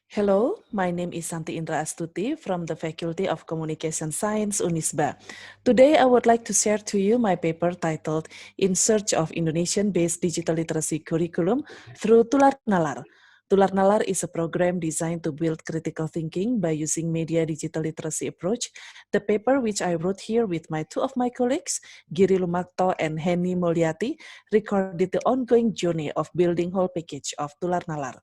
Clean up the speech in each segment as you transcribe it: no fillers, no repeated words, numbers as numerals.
Hello, my name is Santi Indra Astuti from the Faculty of Communication Science, Unisba. Today, I would like to share to you my paper titled In Search of Indonesian-Based Digital Literacy Curriculum through Tular Nalar. Tular Nalar is a program designed to build critical thinking by using media digital literacy approach. The paper, which I wrote here with two of my colleagues, Giri Lumakto and Henny Mulyati, recorded the ongoing journey of building whole package of Tular Nalar.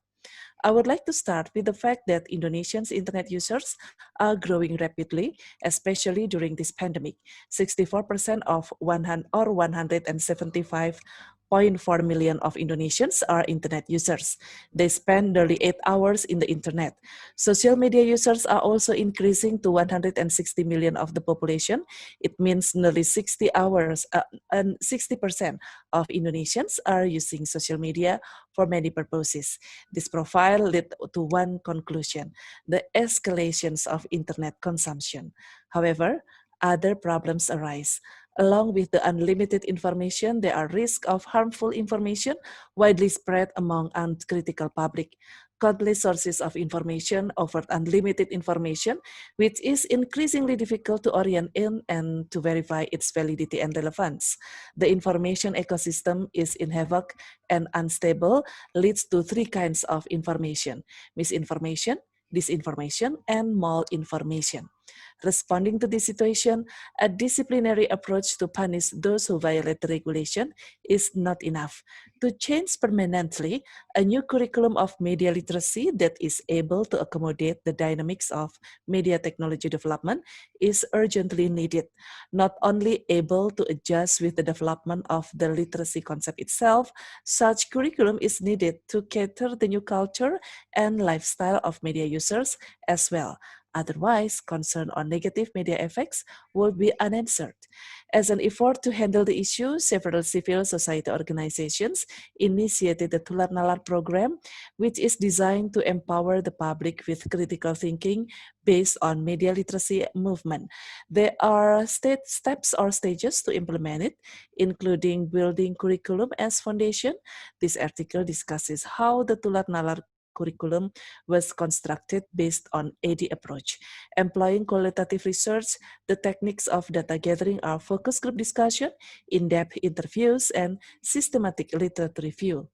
I would like to start with the fact that Indonesians' internet users are growing rapidly, especially during this pandemic. 64% of 175.4 million of Indonesians are internet users. They spend nearly 8 hours in the internet. Social media users are also increasing to 160 million of the population. It means nearly 60 hours and 60% of Indonesians are using social media for many purposes. This profile led to one conclusion: the escalations of internet consumption. However, other problems arise. Along with the unlimited information, there are risks of harmful information widely spread among uncritical public. Countless sources of information offer unlimited information, which is increasingly difficult to orient in and to verify its validity and relevance. The information ecosystem is in havoc and unstable, leads to three kinds of information: misinformation, disinformation, and malinformation. Responding to this situation, a disciplinary approach to punish those who violate the regulation is not enough. To change permanently, a new curriculum of media literacy that is able to accommodate the dynamics of media technology development is urgently needed. Not only able to adjust with the development of the literacy concept itself, such curriculum is needed to cater the new culture and lifestyle of media users as well. Otherwise, concern on negative media effects will be unanswered. As an effort to handle the issue, several civil society organizations initiated the Tular Nalar program, which is designed to empower the public with critical thinking based on media literacy movement. There are steps or stages to implement it, including building curriculum as foundation. This article discusses how the Tular Nalar curriculum was constructed based on AD approach. Employing qualitative research, the techniques of data gathering are focus group discussion, in-depth interviews, and systematic literature review.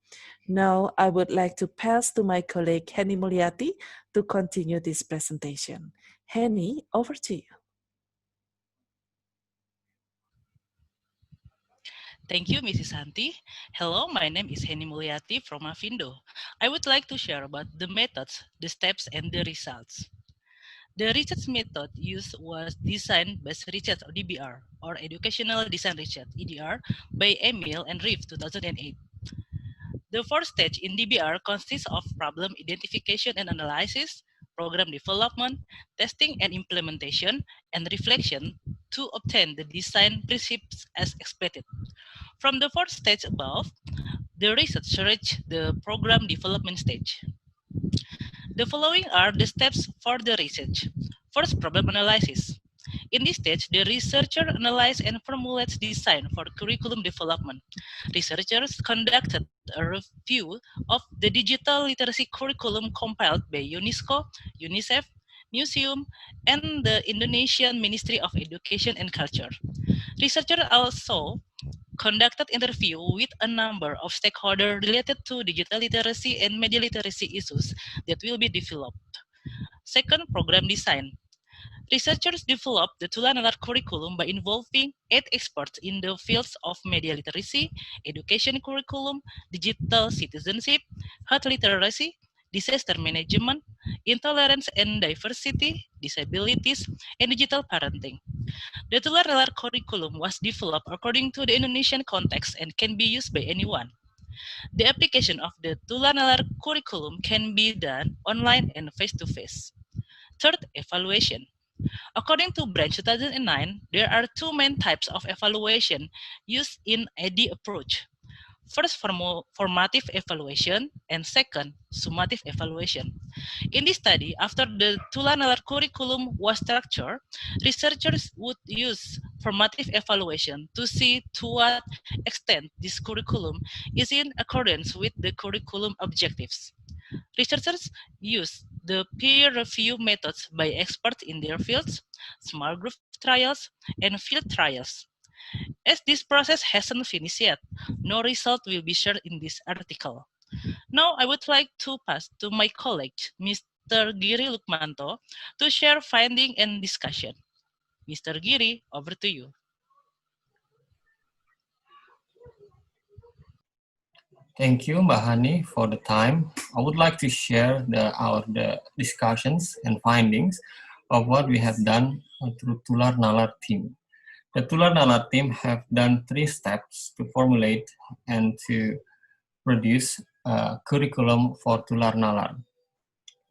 Now, I would like to pass to my colleague Henny Mulyati to continue this presentation. Henny, over to you. Thank you, Mrs. Santi. Hello, my name is Henny Mulyati from Afindo. I would like to share about the methods, the steps, and the results. The research method used was Design Based Research or DBR, or Educational Design Research (EDR) by Emil and Reeve 2008. The first stage in DBR consists of problem identification and analysis, program development, testing and implementation, and reflection to obtain the design principles as expected. From the first stage above, the research reached the program development stage. The following are the steps for the research. First, problem analysis. In this stage, the researcher analyzes and formulates design for curriculum development. Researchers conducted a review of the digital literacy curriculum compiled by UNESCO, UNICEF, Museum, and the Indonesian Ministry of Education and Culture. Researchers also conducted interview with a number of stakeholders related to digital literacy and media literacy issues that will be developed. Second, program design. Researchers developed the Tular Nalar curriculum by involving 8 experts in the fields of media literacy, education curriculum, digital citizenship, health literacy, disaster management, intolerance and diversity, disabilities, and digital parenting. The Tular Nalar curriculum was developed according to the Indonesian context and can be used by anyone. The application of the Tular Nalar curriculum can be done online and face-to-face. Third, evaluation. According to Branch 2009, there are two main types of evaluation used in AD approach. First, formative evaluation, and second, summative evaluation. In this study, after the Tular Nalar curriculum was structured, researchers would use formative evaluation to see to what extent this curriculum is in accordance with the curriculum objectives. Researchers use the peer review methods by experts in their fields, small group trials, and field trials. As this process hasn't finished yet, no result will be shared in this article. Now I would like to pass to my colleague, Mr. Giri Lukmanto, to share finding and discussion. Mr. Giri, over to you. Thank you, Mbak Hani, for the time. I would like to share the discussions and findings of what we have done through Tular Nalar team. The Tular Nalar team have done 3 steps to formulate and to produce a curriculum for Tular Nalar.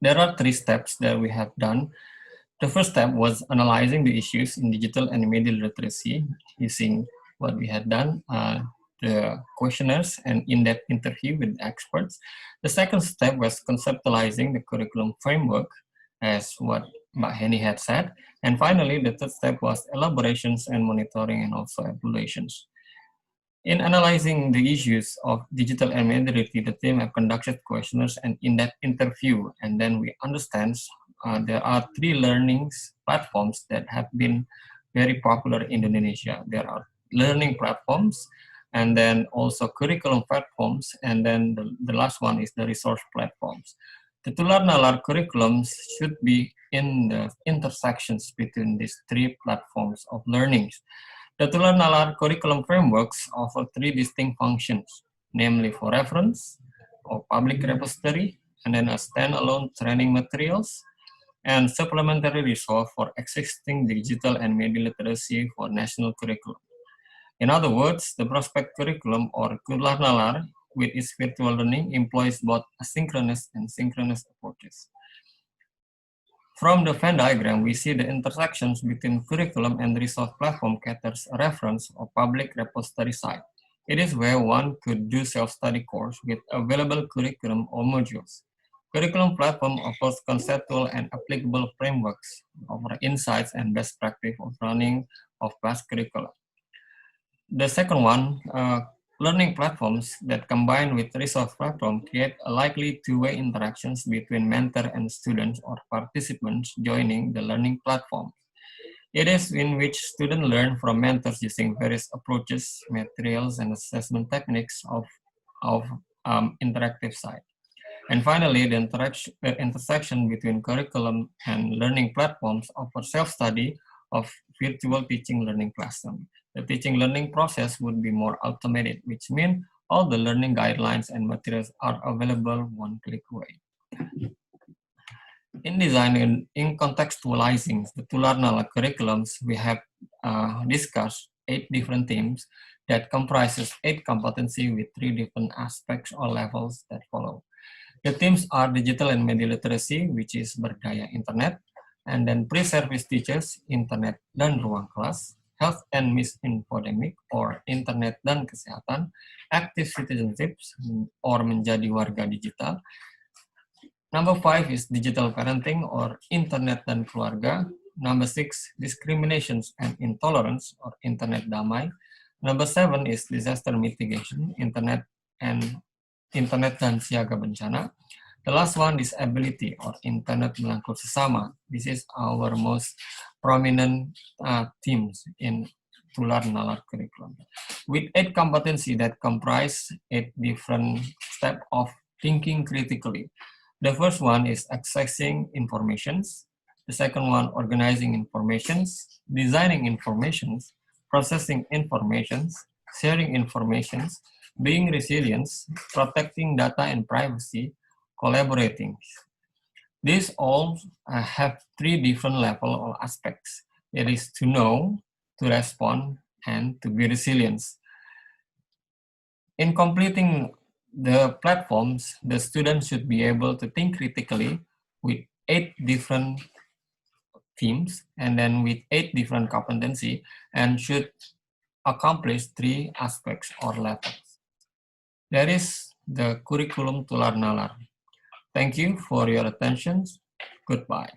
There are 3 steps that we have done. The first step was analyzing the issues in digital and media literacy using what we had done, the questionnaires and in-depth interview with experts. The second step was conceptualizing the curriculum framework, as what Mbak Heni had said. And finally, the third step was elaborations and monitoring and also evaluations. In analyzing the issues of digital and media literacy, the team have conducted questionnaires and in-depth interview, and then we understand there are 3 learnings platforms that have been very popular in Indonesia. There are learning platforms, and then also curriculum platforms, and then the last one is the resource platforms. The Tular Nalar curriculums should be in the intersections between these 3 platforms of learnings. The Tular Nalar curriculum frameworks offer 3 distinct functions, namely for reference, or public repository, and then a standalone training materials, and supplementary resource for existing digital and media literacy for national curriculum. In other words, the prospect curriculum or Tular Nalar with its virtual learning employs both asynchronous and synchronous approaches. From the Venn diagram, we see the intersections between curriculum and resource platform caters a reference or public repository site. It is where one could do self-study course with available curriculum or modules. Curriculum platform offers conceptual and applicable frameworks, offer insights and best practice of running of past curricula. The second one, learning platforms that combine with resource platform create a likely two-way interactions between mentor and students or participants joining the learning platform. It is in which students learn from mentors using various approaches, materials, and assessment techniques of interactive site. And finally, the intersection between curriculum and learning platforms offer self-study of virtual teaching learning classroom. The teaching learning process would be more automated, which means all the learning guidelines and materials are available one click away. In designing in contextualizing the Tular Nalar curriculums, we have discussed 8 different themes that comprises 8 competency with 3 different aspects or levels that follow. The themes are digital and media literacy, which is berdaya internet, and then pre-service teachers, internet dan ruang kelas, health and misinfodemic, or internet dan kesehatan, active citizenships, or menjadi warga digital. Number 5 is digital parenting, or internet dan keluarga. Number 6, discriminations and intolerance, or internet damai. Number 7 is disaster mitigation, internet dan siaga bencana. The last one, disability, or internet melangkul sesama. This is our most prominent themes in Tular Nalar curriculum. With 8 competency that comprise 8 different steps of thinking critically. The first one is accessing informations. The second one, organizing informations, designing informations, processing informations, sharing informations, being resilient, protecting data and privacy, collaborating. These all have 3 different level or aspects. It is to know, to respond, and to be resilient. In completing the platforms, the students should be able to think critically with 8 different themes and then with 8 different competency, and should accomplish 3 aspects or levels. That is the curriculum Tular Nalar. Thank you for your attention. Goodbye.